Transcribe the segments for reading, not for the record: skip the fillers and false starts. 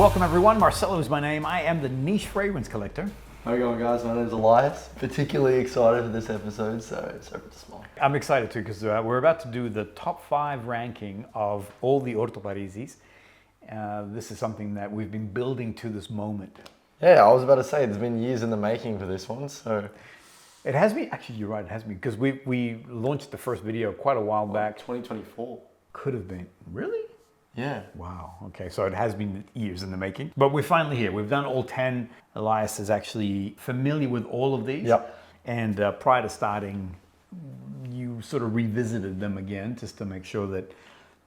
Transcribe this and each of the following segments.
Welcome everyone, Marcelo is my name. I am the niche fragrance collector. How are you going, guys? My name's Elias. Particularly excited for this episode, so it's over to smile. I'm excited too because we're about to do the top 5 ranking of all the Orto Parisis. This is something that we've been building to this moment. Yeah, I was about to say, there's been years in the making for this one, so... It has been, actually you're right, it has been, because we launched the first video quite a while back. 2024. Could have been. Really? Yeah. Wow, okay, so it has been years in the making. But we're finally here. We've done all 10. Elias is actually familiar with all of these. Yep. And prior to starting, you sort of revisited them again just to make sure that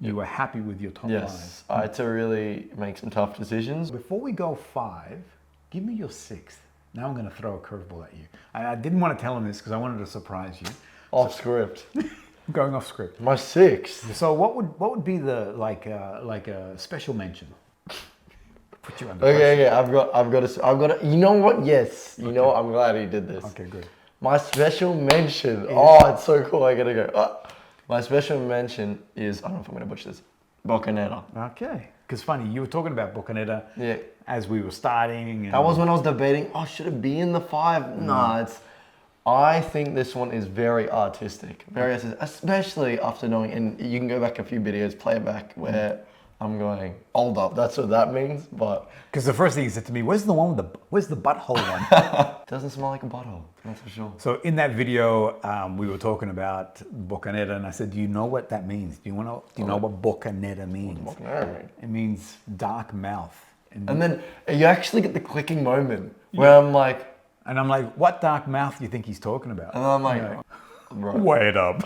you were happy with your top 5. Yes, I had to really make some tough decisions. Before we go 5, give me your 6th. Now I'm going to throw a curveball at you. I didn't want to tell him this because I wanted to surprise you. Off script. I'm going off script. My 6th. So what would be the like a special mention? Put you under Okay, pressure. yeah, I've got to, you know what? Yes, you know what? I'm glad he did this. Okay, good. My special mention. Oh, it's so cool. I gotta go. My special mention is, I don't know if I'm gonna butcher this, Boccanera. Okay. Because funny, you were talking about Boccanera as we were starting. And that was when I was debating, oh, should it be in the 5? Nah, I think this one is very artistic. Very artistic, especially after knowing, and you can go back a few videos, play it back, where I'm going, hold up, that's what that means, but... Because the first thing he said to me, where's the butthole one? Doesn't smell like a butthole, that's for sure. So in that video, we were talking about Boccanera, and I said, do you know what that means? Do you know what Boccanera means? Boccanera. It means dark mouth. And then you actually get the clicking moment where I'm like... And I'm like, what dark mouth do you think he's talking about? And then I'm like, bro. Wait up.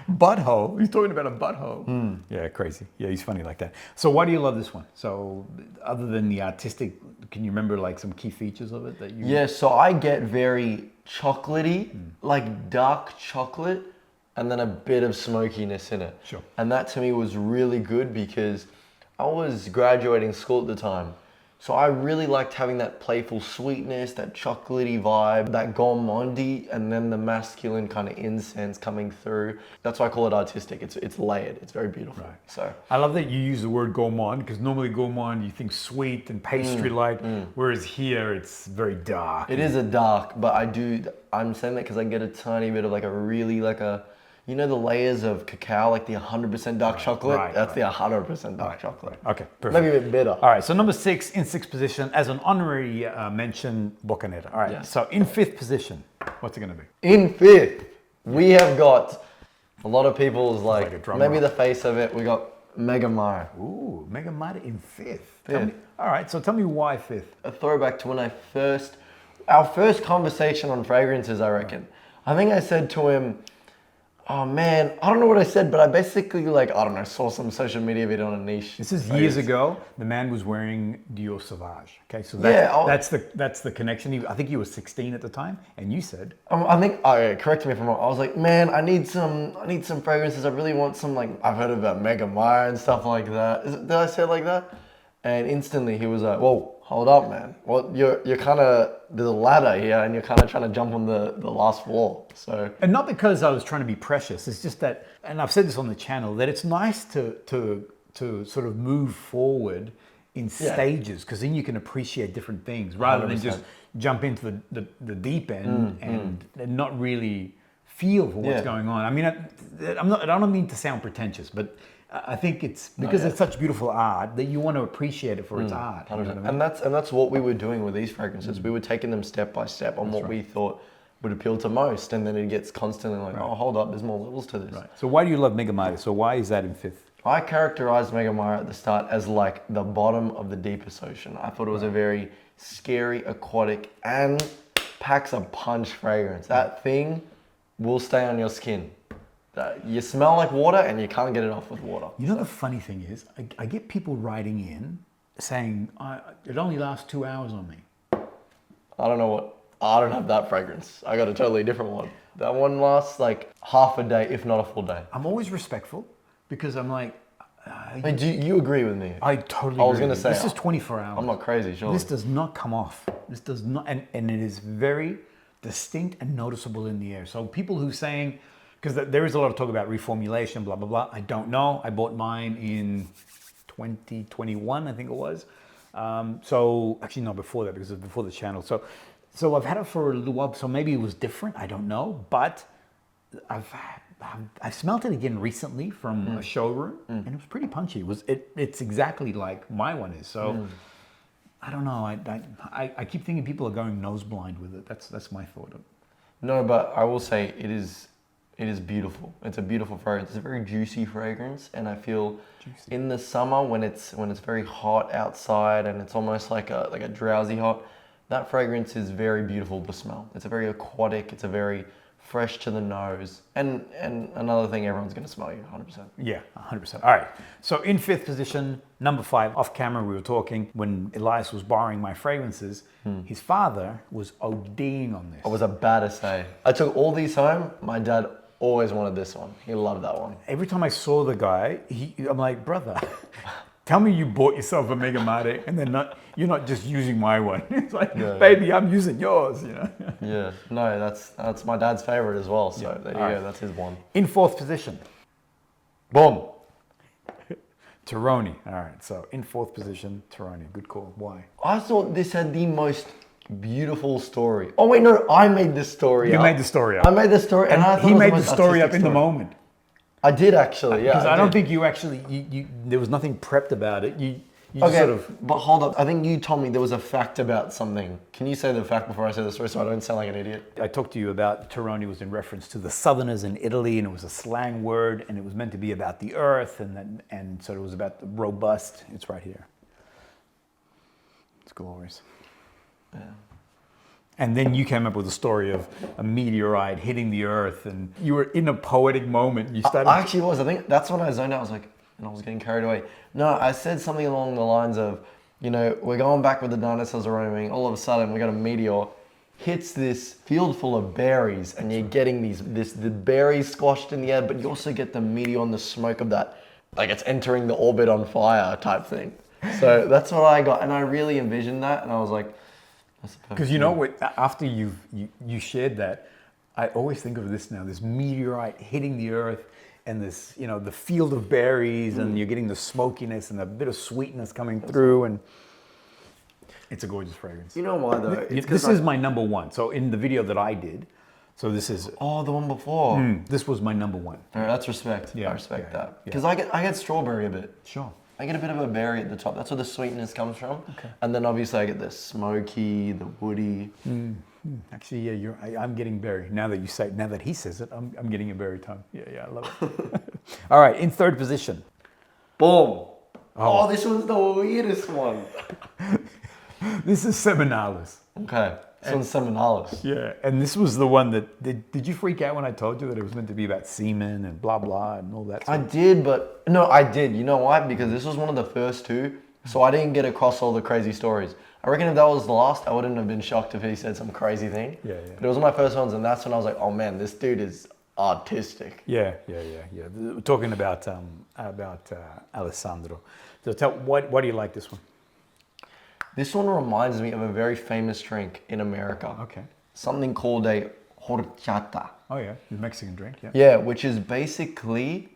Butthole? He's talking about a butthole. Yeah, crazy. Yeah, he's funny like that. So why do you love this one? So other than the artistic, can you remember like some key features of it that you... Yeah, so I get very chocolatey, like dark chocolate, and then a bit of smokiness in it. Sure. And that to me was really good because I was graduating school at the time. So I really liked having that playful sweetness, that chocolatey vibe, that gourmandy, and then the masculine kind of incense coming through. That's why I call it artistic. It's layered. It's very beautiful. Right. So I love that you use the word gourmand because normally gourmand you think sweet and pastry-like, whereas here it's very dark. It is a dark, but I'm saying that because I get a tiny bit of like a really like a, you know the layers of cacao, like the 100% dark chocolate? That's the 100% dark chocolate. Okay, perfect. Maybe a bit bitter. All right, so number 6, in 6th position, as an honorary mention, Boccanera. All right, so in 5th position, what's it going to be? In 5th, we have got a lot of people's like maybe roll. the face of it. We got Megamare. Ooh, Megamare in 5th. All right, so tell me why 5th. A throwback to when our first conversation on fragrances, I reckon. I think I said to him, oh man, I don't know what I said, but I basically saw some social media video on a niche. This is years ago. The man was wearing Dior Sauvage. Okay, so that's the connection. I think you were 16 at the time, and you said, correct me if I'm wrong. I was like, man, I need some fragrances. I really want some, like, I've heard about Megamare and stuff like that. Did I say it like that? And instantly he was like, whoa, hold up, man. Well, you're kind of, there's a ladder here and you're kind of trying to jump on the last floor, so. And not because I was trying to be precious, it's just that, and I've said this on the channel, that it's nice to sort of move forward in stages, because then you can appreciate different things rather 100%. Than just jump into the deep end and not really feel for what's going on. I mean, I don't mean to sound pretentious, but I think it's because it's such beautiful art that you want to appreciate it for its art. You know what I mean? And that's what we were doing with these fragrances. We were taking them step by step on what we thought would appeal to most, and then it gets constantly like, oh, hold up, there's more levels to this. Right. So why do you love Megamare? So why is that in 5th? I characterized Megamare at the start as like the bottom of the deepest ocean. I thought it was a very scary, aquatic, and packs a punch fragrance. That thing will stay on your skin. You smell like water and you can't get it off with water. You know, the funny thing is, I get people writing in saying, it only lasts 2 hours on me. I don't have that fragrance. I got a totally different one. That one lasts like half a day, if not a full day. I'm always respectful because I'm like... do you agree with me? I totally agree. I was going to say... This is 24 hours. I'm not crazy, sure. This does not come off. This does not... And it is very distinct and noticeable in the air. So people who saying... Because there is a lot of talk about reformulation, blah, blah, blah. I don't know. I bought mine in 2021, I think it was. So actually no, before that, because it was before the channel. So I've had it for a little while, so maybe it was different, I don't know. But I smelt it again recently from a showroom, and it was pretty punchy. It's exactly like my one is. So I don't know. I keep thinking people are going nose blind with it. That's my thought. No, but I will say it is beautiful. It's a beautiful fragrance. It's a very juicy fragrance, and I feel in the summer when it's very hot outside and it's almost like a drowsy hot, that fragrance is very beautiful to smell. It's a very aquatic. It's a very fresh to the nose, and another thing, everyone's going to smell you 100%. Yeah, 100%. All right. So in fifth position, number 5, off camera, we were talking when Elias was borrowing my fragrances. His father was ODing on this. I was about to say, I took all these home. My dad always wanted this one. He loved that one. Every time I saw the guy, I'm like, brother, tell me you bought yourself a Megamare and then you're not just using my one. It's like, baby, I'm using yours, you know? Yeah, no, that's my dad's favorite as well. So there you go, that's his one. In fourth position, boom, Terroni. All right, so in fourth position, Terroni. Good call. Why? I thought this had the most beautiful story. Oh wait, no, I made this story up. You made the story up. I made the story, and I thought he made the story up in the moment. I did actually, yeah. Because I don't think you actually, there was nothing prepped about it. You okay, just sort of... but hold up. I think you told me there was a fact about something. Can you say the fact before I say the story so I don't sound like an idiot? I talked to you about Terroni was in reference to the Southerners in Italy, and it was a slang word, and it was meant to be about the earth, and so it was about the robust. It's right here. It's glorious. Yeah. And then you came up with a story of a meteorite hitting the earth, and you were in a poetic moment. You started. I actually was. I think that's when I zoned out. I was like, and I was getting carried away. No, I said something along the lines of, you know, we're going back with the dinosaurs are roaming. All of a sudden, we got a meteor hits this field full of berries, and you're getting the berries squashed in the air, but you also get the meteor and the smoke of that, like it's entering the orbit on fire type thing. So that's what I got, and I really envisioned that, and I was like. Because you know what? After you shared that, I always think of this now: this meteorite hitting the earth, and this, you know, the field of berries, and you're getting the smokiness and a bit of sweetness coming through, and it's a gorgeous fragrance. You know why though? This is my number 1. So in the video that I did, so this is the one before. this was my number 1. All right, that's respect. Yeah, I respect that yeah. because I get strawberry a bit. Sure. I get a bit of a berry at the top. That's where the sweetness comes from. Okay. And then obviously I get the smoky, the woody. Actually, yeah, I'm getting berry. Now that you say, now that he says it, I'm getting a berry tongue. Yeah, I love it. All right, in third position. Boom. Oh, this one's the weirdest one. This is Seminalis. Okay. This one's Seminalis. Yeah, and this was the one that, did you freak out when I told you that it was meant to be about semen and blah, blah, and all that stuff? I did, but no, I did. You know why? Because this was one of the first 2, so I didn't get across all the crazy stories. I reckon if that was the last, I wouldn't have been shocked if he said some crazy thing. Yeah. But it was one of my first ones, and that's when I was like, oh man, this dude is artistic. Yeah. We're talking about Alessandro. So why do you like this one? This one reminds me of a very famous drink in America. Okay. Something called a horchata. Oh yeah, the Mexican drink, yeah. Yeah, which is basically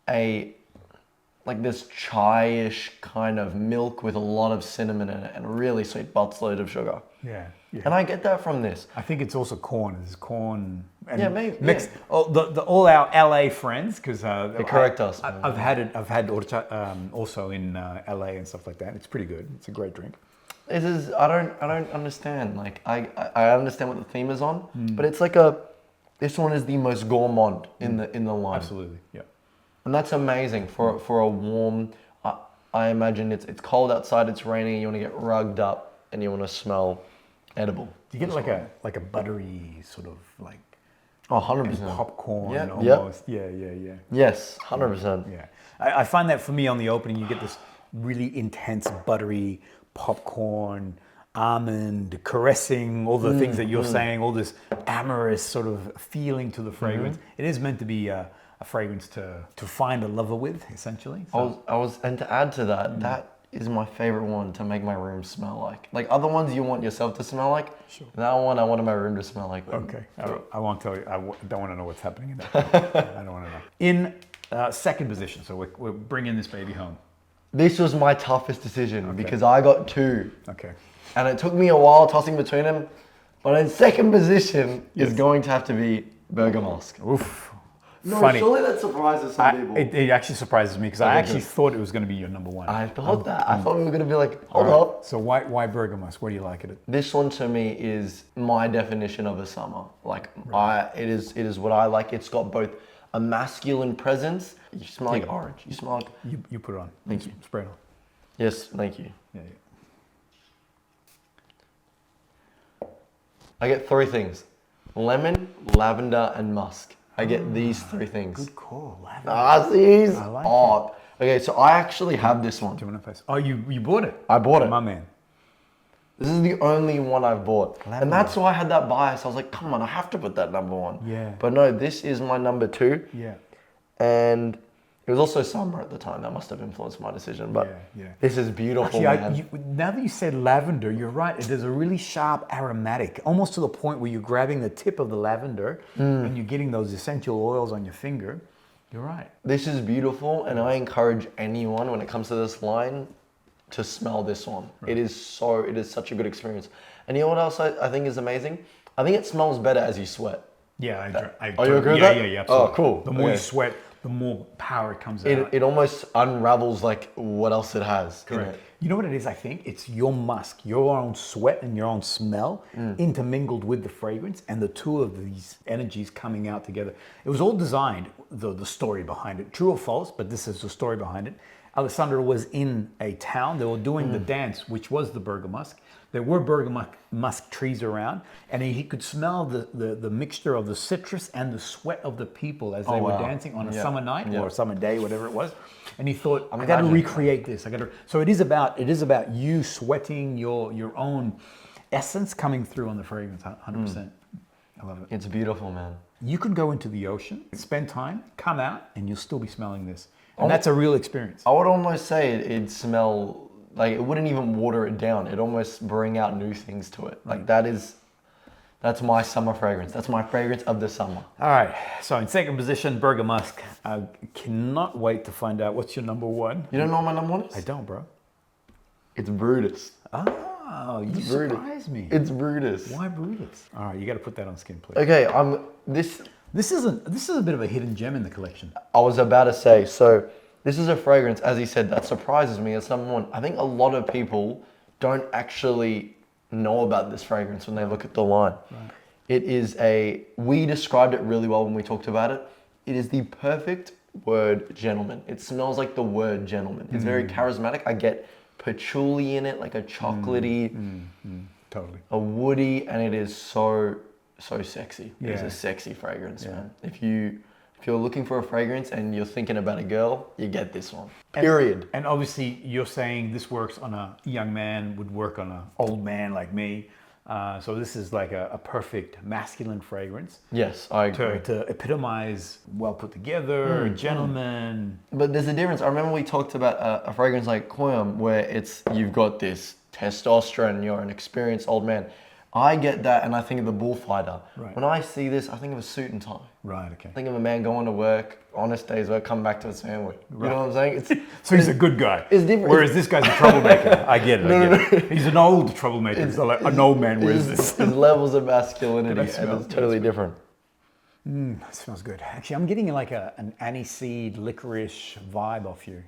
like this chai-ish kind of milk with a lot of cinnamon in it and really sweet buttload of sugar. Yeah. And I get that from this. I think it's also corn. There's corn. And yeah, maybe. All our LA friends, because they correct us. I've had horchata also in LA and stuff like that. It's pretty good. It's a great drink. This is I don't understand. Like I understand what the theme is on, but it's like this one is the most gourmand in the line. Absolutely, yeah. And that's amazing for a warm. I imagine it's cold outside, it's raining, you want to get rugged up, and you want to smell edible. Do you get like a buttery sort of like 100% popcorn almost? Yeah. Yes, 100%. Yeah, I find that for me on the opening, you get this really intense buttery popcorn, almond, caressing, all the things that you're saying, all this amorous sort of feeling to the fragrance. It is meant to be a fragrance to find a lover with, essentially. So. And to add to that, that is my favorite one to make my room smell like. Like other ones you want yourself to smell like. Sure. That one I wanted my room to smell like. Okay, I won't tell you. I don't want to know what's happening in that. I don't want to know. In second position, so we're bringing this baby home. This was my toughest decision because I got two. Okay. And it took me a while tossing between them. But in second position is going to have to be Bergamask. Oof. No, Funny. surely that surprises some people. It actually surprises me because I actually thought it was going to be your number one. I thought that. I thought we were going to be like, hold up. So why Bergamask? What do you like it? This one to me is my definition of a summer. Like it is what I like. It's got both a masculine presence. You smell like orange. You smell like. You put it on. Thank you. Spray it on. Yes, thank you. Yeah. I get three things: lemon, lavender, and musk. I get these three things. Good call. Lavender. These. I like it. Okay, so I actually have this one. Do you want to face? Oh, you bought it? I bought it. My man. This is the only one I've bought. Lavender. And that's why I had that bias. I was like, come on, I have to put that number one. Yeah. But no, this is my number two. Yeah. And it was also summer at the time. That must have influenced my decision. But this is beautiful, Actually, now that you said lavender, you're right. It is a really sharp aromatic, almost to the point where you're grabbing the tip of the lavender and you're getting those essential oils on your finger. You're right. This is beautiful, and I encourage anyone when it comes to this line to smell this one. Right. It is such a good experience. And you know what else I think is amazing? I think it smells better as you sweat. Yeah, you agree with that? Yeah, absolutely. Oh, cool. The more you sweat, the more power it comes out. It almost unravels like what else it has. Correct. You know what it is, I think? It's your musk, your own sweat and your own smell intermingled with the fragrance and the two of these energies coming out together. It was all designed, the story behind it. True or false, but this is the story behind it. Alessandro was in a town. They were doing the dance, which was the Bergamask. There were Bergamask trees around, and he could smell the mixture of the citrus and the sweat of the people as they were dancing on a summer night or a summer day, whatever it was. And he thought, I got to recreate this. So it is about you sweating your own essence coming through on the fragrance, 100%. I love it. It's beautiful, man. You could go into the ocean, spend time, come out, and you'll still be smelling this. And that's a real experience. I would almost say it'd smell like it wouldn't even water it down. It'd almost bring out new things to it. Like that's my summer fragrance. That's my fragrance of the summer. All right. So in second position, Bergamask. I cannot wait to find out what's your number one. You don't know what my number one is? I don't, bro. It's Brutus. Oh, you surprised me. It's Brutus. Why Brutus? All right, you got to put that on skin, please. Okay, This is a bit of a hidden gem in the collection. I was about to say, so this is a fragrance, as he said, that surprises me. It's number one. I think a lot of people don't actually know about this fragrance when they look at the line. Right. It is we described it really well when we talked about it. It is the perfect word gentleman. It smells like the word gentleman. It's very charismatic. I get patchouli in it, like a chocolatey, totally, a woody, and it is so sexy. Yeah. It's a sexy fragrance, man. If you're looking for a fragrance and you're thinking about a girl, you get this one. Period. And obviously, you're saying this works on a young man, would work on an old man like me. So this is like a perfect masculine fragrance. Yes, I agree. To epitomize well put together, gentleman. But there's a difference. I remember we talked about a fragrance like Koyam, where you've got this testosterone, you're an experienced old man. I get that, and I think of the bullfighter. Right. When I see this, I think of a suit and tie. Right, okay. I think of a man going to work, honest day's work, come back to his family. Right. You know what I'm saying? So he's a good guy. It's different. Whereas this guy's a troublemaker. I get it. He's an old troublemaker. It's like an old man wears this. His levels of masculinity, and it's totally different. That smells good. Actually, I'm getting like an aniseed, licorice vibe off you.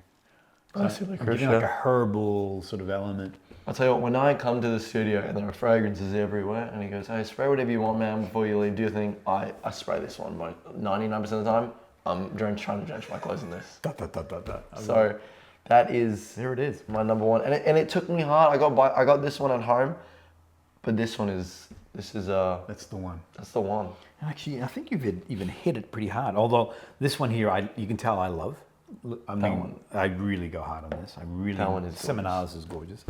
I see licorice, I'm getting like a herbal sort of element. I'll tell you what, when I come to the studio and there are fragrances everywhere, and he goes, hey, spray whatever you want, man, before you leave, do your thing, I spray this one. 99% of the time, I'm trying to drench my clothes in this. So that is, there it is, my number one. And it took me hard. I got this one at home, but that's the one. That's the one. And actually, I think you've even hit it pretty hard. Although this one here, you can tell I love. I really go hard on this. That one is Seminalis is gorgeous.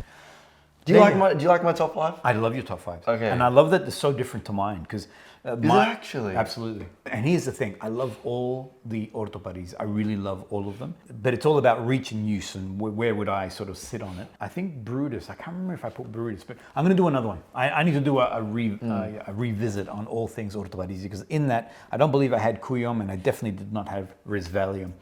Do you like my top five? I love your top five. Okay. And I love that they're so different to mine because actually? Absolutely. And here's the thing: I love all the Orto Parisi. I really love all of them. But it's all about reach and use and where would I sort of sit on it. I think Brutus. I can't remember if I put Brutus, but I'm going to do another one. I need to do a revisit on all things Orto Parisi because in that I don't believe I had Cuyom and I definitely did not have Risvalium.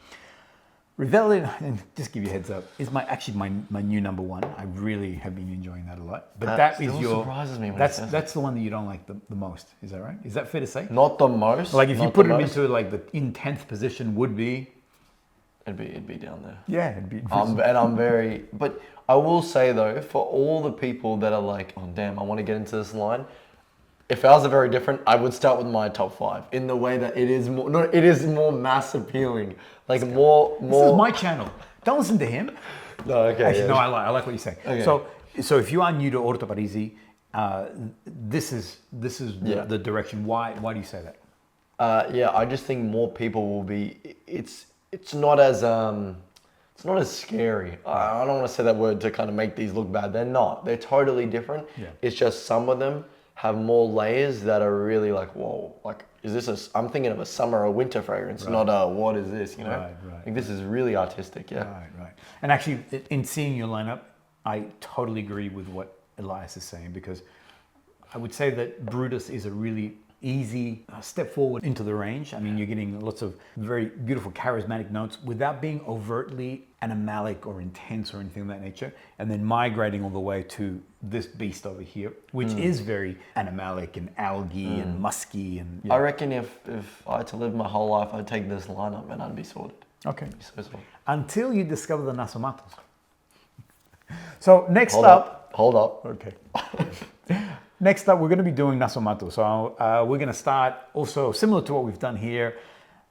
Rivelli, and just give you a heads up, is actually my new number one. I really have been enjoying that a lot. But that is your surprises me when that's the one that you don't like the most. Is that right? Is that fair to say? Not the most. Like if you put him into like the in 10th position would be. It'd be down there. Yeah, it'd be. And I'm very, but I will say though, for all the people that are like, oh damn, I want to get into this line. If ours are very different, I would start with my top 5 in the way that it is more. No, it is more mass appealing. Like more. This is my channel. Don't listen to him. No, okay. Actually, no, I like what you're saying. Okay. So if you are new to Orto Parisi, this is the direction. Why do you say that? Yeah, I just think more people will be. It's not as scary. I don't want to say that word to kind of make these look bad. They're not. They're totally different. Yeah. It's just some of them have more layers that are really like, whoa, like, is this I'm thinking of a summer or winter fragrance, not a, what is this, you know? Right. Like, this is really artistic, yeah. Right. And actually, in seeing your lineup, I totally agree with what Elias is saying, because I would say that Brutus is a really easy step forward into the range. I mean, you're getting lots of very beautiful charismatic notes without being overtly animalic or intense or anything of that nature, and then migrating all the way to this beast over here, which is very animalic and algae and musky. And I reckon if I had to live my whole life, I'd take this lineup and I'd be sorted. Okay. I'd be so sorted. Until you discover the Nasomatos. So next up. Hold up. Okay. Next up, we're going to be doing Nasomato. So we're going to start also similar to what we've done here.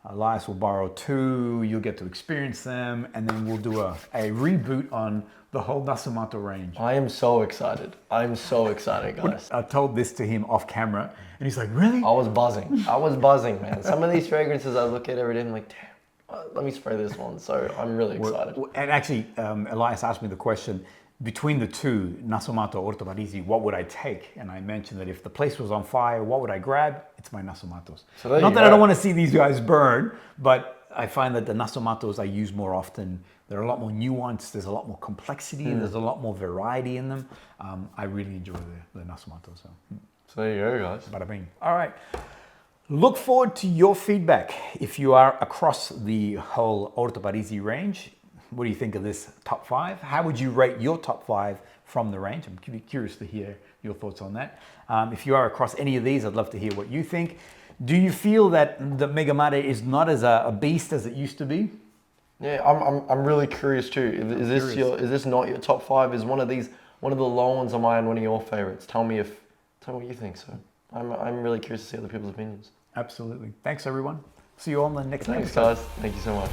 Elias will borrow 2, you'll get to experience them, and then we'll do a reboot on the whole Nasomato range. I am so excited. I'm so excited, guys. I told this to him off camera, and he's like, really? I was buzzing, man. Some of these fragrances I look at every day and I'm like, damn, let me spray this one. So I'm really excited. And actually, Elias asked me the question, between the two, Nasomato or Orto Parisi, what would I take? And I mentioned that if the place was on fire, what would I grab? It's my Nasomatos. So not that I don't want to see these guys burn, but I find that the Nasomatos I use more often. They're a lot more nuanced. There's a lot more complexity. There's a lot more variety in them. I really enjoy the Nasomatos. So there you go, guys. Bada bing. All right. Look forward to your feedback. If you are across the whole Orto Parisi range, what do you think of this top 5? How would you rate your top 5 from the range? I'm curious to hear your thoughts on that. If you are across any of these, I'd love to hear what you think. Do you feel that the Megamare is not as a beast as it used to be? Yeah, I'm really curious too. Is this not your top 5? Is one of the low ones on mine one of your favorites? Tell me what you think. So I'm really curious to see other people's opinions. Absolutely. Thanks everyone. See you all in the next Thanks episode. guys. Thank you so much.